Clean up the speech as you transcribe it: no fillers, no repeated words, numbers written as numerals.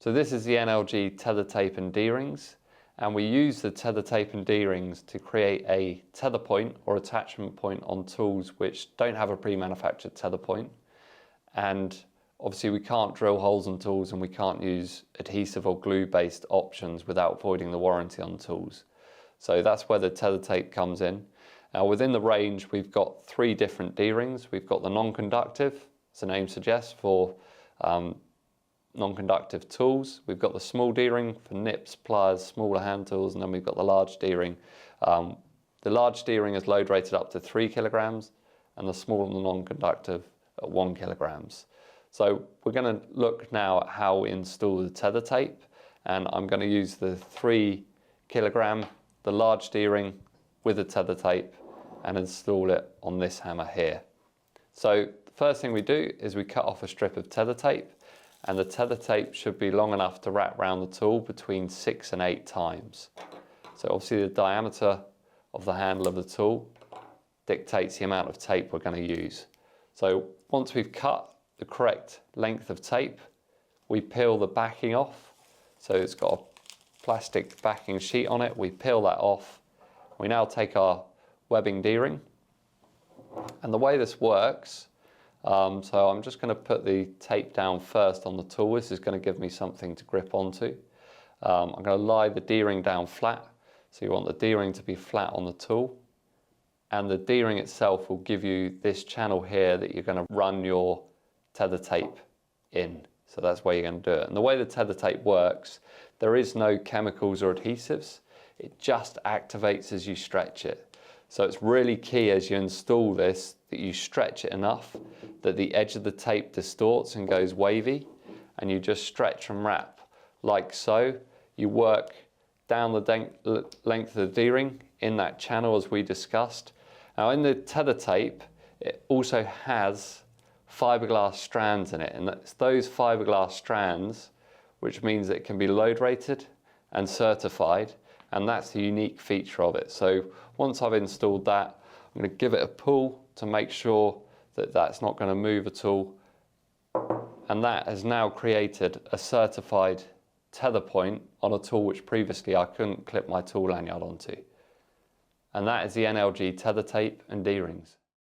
So this is the NLG Tether Tape and D Rings, and we use the Tether Tape and D Rings to create a tether point or attachment point on tools which don't have a pre-manufactured tether point. And obviously we can't drill holes in tools, and we can't use adhesive or glue based options without voiding the warranty on tools. So that's where the tether tape comes in. Now within the range we've got 3 different D rings. We've got the non-conductive, as the name suggests, for non-conductive tools. We've got the small D ring for nips, pliers, smaller hand tools, and then we've got the large D ring. The large D ring is load rated up to 3 kilograms, and the small and the non-conductive at 1 kilograms. So we're going to look now at how we install the tether tape, and I'm going to use the 3 kilogram, the large D ring with the tether tape, and install it on this hammer here. So the first thing we do is we cut off a strip of tether tape, and the tether tape should be long enough to wrap around the tool between 6 and 8 times. So obviously the diameter of the handle of the tool dictates the amount of tape we're going to use. So once we've cut the correct length of tape, we peel the backing off. So it's got a plastic backing sheet on it. We peel that off. We now take our webbing D-ring. And the way this works, so I'm just going to put the tape down first on the tool. This is going to give me something to grip onto. I'm going to lie the D-ring down flat. So you want the D-ring to be flat on the tool. And the D-ring itself will give you this channel here that you're going to run your tether tape in. So that's where you're going to do it. And the way the tether tape works, there is no chemicals or adhesives. It just activates as you stretch it. So it's really key as you install this that you stretch it enough that the edge of the tape distorts and goes wavy, and you just stretch and wrap like so. You work down the length of the D-ring in that channel as we discussed. Now in the tether tape, it also has fiberglass strands in it, and it's those fiberglass strands which means it can be load rated and certified, and that's the unique feature of it. So once I've installed that, I'm going to give it a pull to make sure that that's not going to move at all, and that has now created a certified tether point on a tool which previously I couldn't clip my tool lanyard onto. And that is the NLG Tether Tape and D Rings.